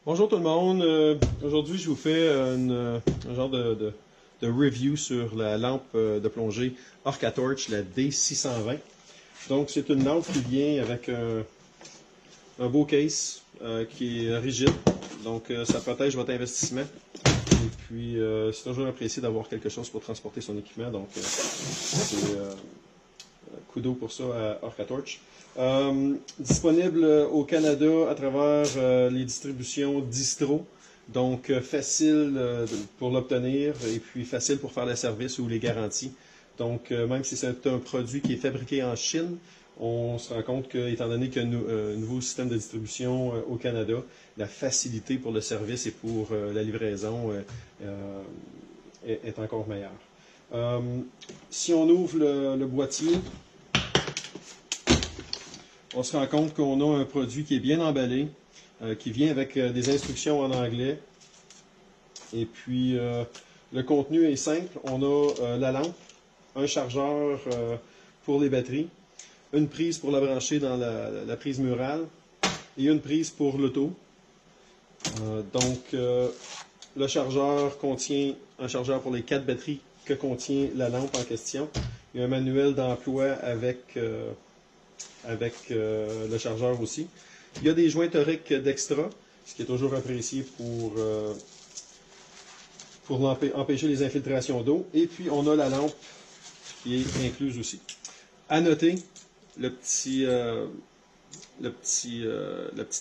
Bonjour tout le monde. Aujourd'hui, je vous fais un genre de review sur la lampe de plongée Orca-Torch, la D620. Donc, c'est une lampe qui vient avec un beau case qui est rigide. Donc, ça protège votre investissement. Et puis, c'est toujours apprécié d'avoir quelque chose pour transporter son équipement. Donc, c'est kudos pour ça à Orca-Torch. Disponible au Canada à travers les distributions distro, donc facile pour l'obtenir et puis facile pour faire le service ou les garanties. Donc même si c'est un produit qui est fabriqué en Chine, on se rend compte que, étant donné qu'il y a un nouveau système de distribution au Canada, la facilité pour le service et pour la livraison est encore meilleure. Si on ouvre le boîtier, on se rend compte qu'on a un produit qui est bien emballé, qui vient avec des instructions en anglais. Et puis, le contenu est simple. On a la lampe, un chargeur pour les batteries, une prise pour la brancher dans la prise murale et une prise pour l'auto. Le chargeur contient un chargeur pour les 4 batteries que contient la lampe en question. Il y a un manuel d'emploi avec le chargeur aussi. Il y a des joints toriques d'extra, ce qui est toujours apprécié pour empêcher les infiltrations d'eau. Et puis, on a la lampe qui est incluse aussi. À noter, la petite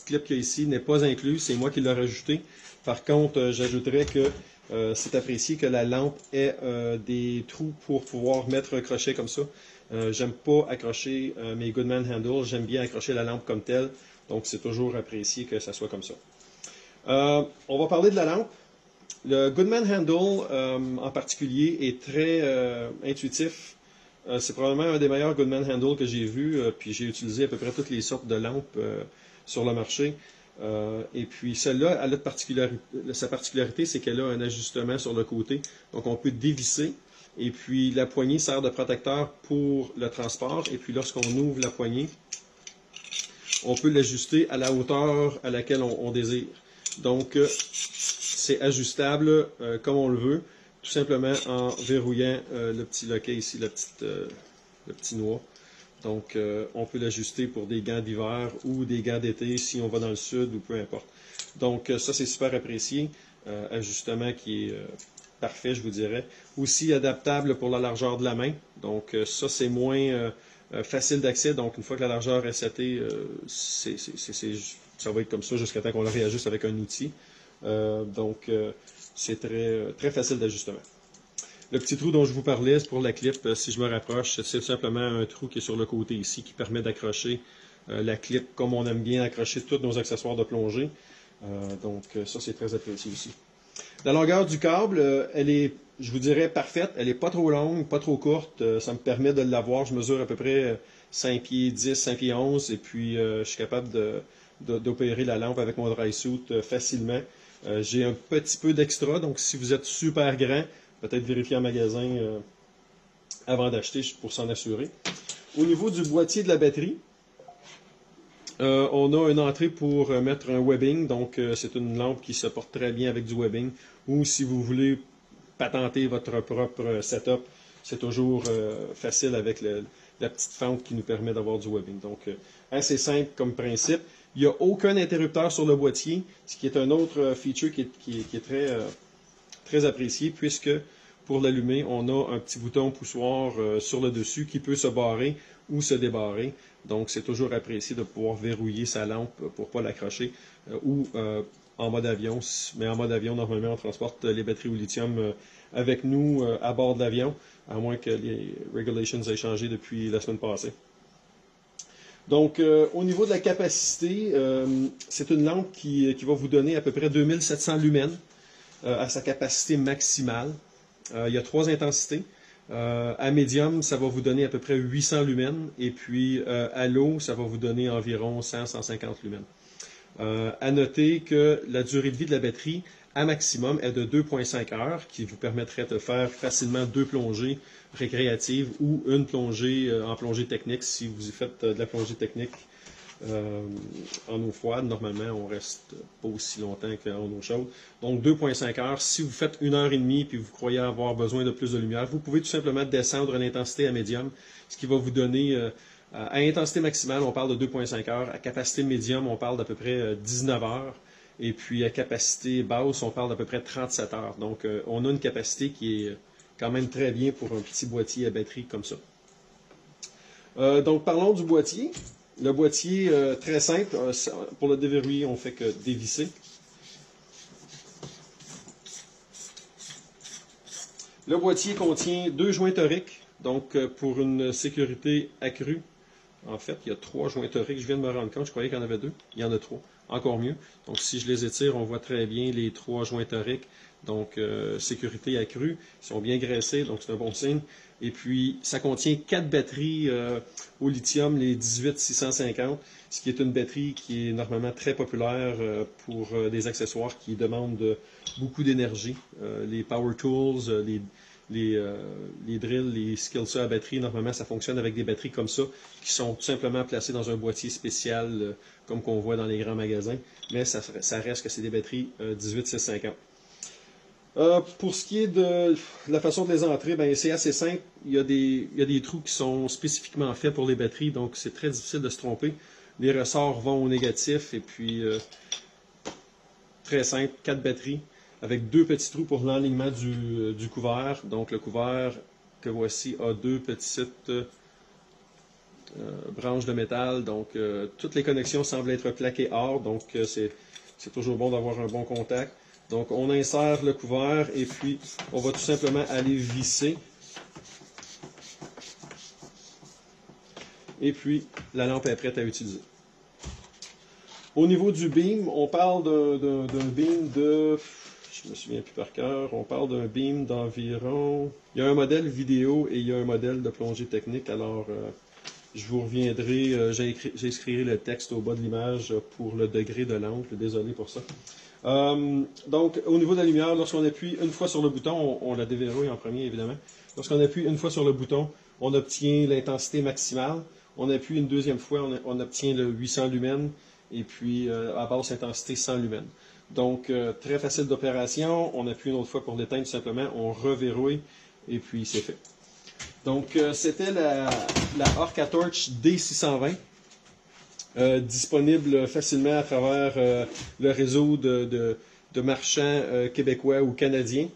clip qu'il y a ici n'est pas incluse, c'est moi qui l'ai rajouté. Par contre, j'ajouterais que c'est apprécié que la lampe ait des trous pour pouvoir mettre un crochet comme ça. J'aime pas accrocher mes Goodman Handle, j'aime bien accrocher la lampe comme telle, donc c'est toujours apprécié que ça soit comme ça. On va parler de la lampe. Le Goodman Handle en particulier est très intuitif. C'est probablement un des meilleurs Goodman Handle que j'ai vu, puis j'ai utilisé à peu près toutes les sortes de lampes sur le marché. Et puis celle-là, elle a sa particularité, c'est qu'elle a un ajustement sur le côté, donc on peut dévisser. Et puis la poignée sert de protecteur pour le transport. Et puis lorsqu'on ouvre la poignée, on peut l'ajuster à la hauteur à laquelle on désire. Donc c'est ajustable comme on le veut, tout simplement en verrouillant le petit loquet ici, le petit noix. Donc on peut l'ajuster pour des gants d'hiver ou des gants d'été si on va dans le sud ou peu importe. Donc ça c'est super apprécié. Ajustement qui est parfait, je vous dirais. Aussi adaptable pour la largeur de la main. Donc ça, c'est moins facile d'accès. Donc une fois que la largeur est setée, ça va être comme ça jusqu'à temps qu'on le réajuste avec un outil. C'est très facile d'ajustement. Le petit trou dont je vous parlais, c'est pour la clip. Si je me rapproche, c'est simplement un trou qui est sur le côté ici qui permet d'accrocher la clip comme on aime bien accrocher tous nos accessoires de plongée. Ça, c'est très apprécié aussi. La longueur du câble, elle est, je vous dirais, parfaite. Elle n'est pas trop longue, pas trop courte. Ça me permet de l'avoir. Je mesure à peu près 5 pieds 10, 5 pieds 11. Et puis, je suis capable d'opérer la lampe avec mon dry suit facilement. J'ai un petit peu d'extra. Donc, si vous êtes super grand, peut-être vérifier en magasin avant d'acheter pour s'en assurer. Au niveau du boîtier de la batterie, on a une entrée pour mettre un webbing, donc c'est une lampe qui se porte très bien avec du webbing. Ou si vous voulez patenter votre propre setup, c'est toujours facile avec la petite fente qui nous permet d'avoir du webbing. Donc assez simple comme principe. Il n'y a aucun interrupteur sur le boîtier, ce qui est un autre feature qui est très apprécié, puisque pour l'allumer, on a un petit bouton poussoir sur le dessus qui peut se barrer ou se débarrer. Donc, c'est toujours apprécié de pouvoir verrouiller sa lampe pour ne pas l'accrocher ou en mode avion. Mais en mode avion, normalement, on transporte les batteries au lithium avec nous à bord de l'avion, à moins que les regulations aient changé depuis la semaine passée. Donc, au niveau de la capacité, c'est une lampe qui va vous donner à peu près 2700 lumens à sa capacité maximale. Il y a 3 intensités. À médium, ça va vous donner à peu près 800 lumens. Et puis à l'eau, ça va vous donner environ 100-150 lumens. À noter que la durée de vie de la batterie à maximum est de 2,5 heures, qui vous permettrait de faire facilement 2 plongées récréatives ou une plongée en plongée technique si vous faites de la plongée technique en eau froide. Normalement, on reste pas aussi longtemps qu'en eau chaude. Donc 2,5 heures. Si vous faites 1h30 puis vous croyez avoir besoin de plus de lumière, vous pouvez tout simplement descendre l'intensité à médium, ce qui va vous donner, à intensité maximale, on parle de 2,5 heures. À capacité médium, on parle d'à peu près 19 heures. Et puis à capacité basse, on parle d'à peu près 37 heures. Donc on a une capacité qui est quand même très bien pour un petit boîtier à batterie comme ça. Donc parlons du boîtier. Le boîtier, très simple, pour le déverrouiller, on ne fait que dévisser. Le boîtier contient 2 joints toriques, donc pour une sécurité accrue. En fait, il y a 3 joints toriques, je viens de me rendre compte, je croyais qu'il y en avait 2, il y en a 3, encore mieux. Donc si je les étire, on voit très bien les 3 joints toriques, donc sécurité accrue, ils sont bien graissés, donc c'est un bon signe. Et puis, ça contient 4 batteries au lithium, les 18650, ce qui est une batterie qui est normalement très populaire pour des accessoires qui demandent beaucoup d'énergie. Les power tools, les drills, les skillsaws à batterie, normalement, ça fonctionne avec des batteries comme ça, qui sont tout simplement placées dans un boîtier spécial, comme qu'on voit dans les grands magasins. Mais ça reste que c'est des batteries 18650. Pour ce qui est de la façon de les entrer, ben, c'est assez simple. Il y a des trous qui sont spécifiquement faits pour les batteries, donc c'est très difficile de se tromper. Les ressorts vont au négatif, et puis très simple, 4 batteries, avec 2 petits trous pour l'enlignement du couvert. Donc le couvert que voici a 2 petites branches de métal, donc toutes les connexions semblent être plaquées or, donc c'est toujours bon d'avoir un bon contact. Donc, on insère le couvert et puis on va tout simplement aller visser. Et puis, la lampe est prête à utiliser. Au niveau du beam, on parle d'un beam de... Je me souviens plus par cœur. On parle d'un beam d'environ... Il y a un modèle vidéo et il y a un modèle de plongée technique. Alors, je vous reviendrai, j'écrirai le texte au bas de l'image pour le degré de l'angle. Désolé pour ça. Donc, au niveau de la lumière, lorsqu'on appuie une fois sur le bouton, on la déverrouille en premier, évidemment. Lorsqu'on appuie une fois sur le bouton, on obtient l'intensité maximale. On appuie une deuxième fois, on obtient le 800 lumens, et puis à basse intensité 100 lumens. Donc, très facile d'opération. On appuie une autre fois pour l'éteindre, tout simplement. On reverrouille, et puis c'est fait. Donc, c'était la Orca Torch D620. Disponible facilement à travers le réseau de marchands québécois ou canadiens.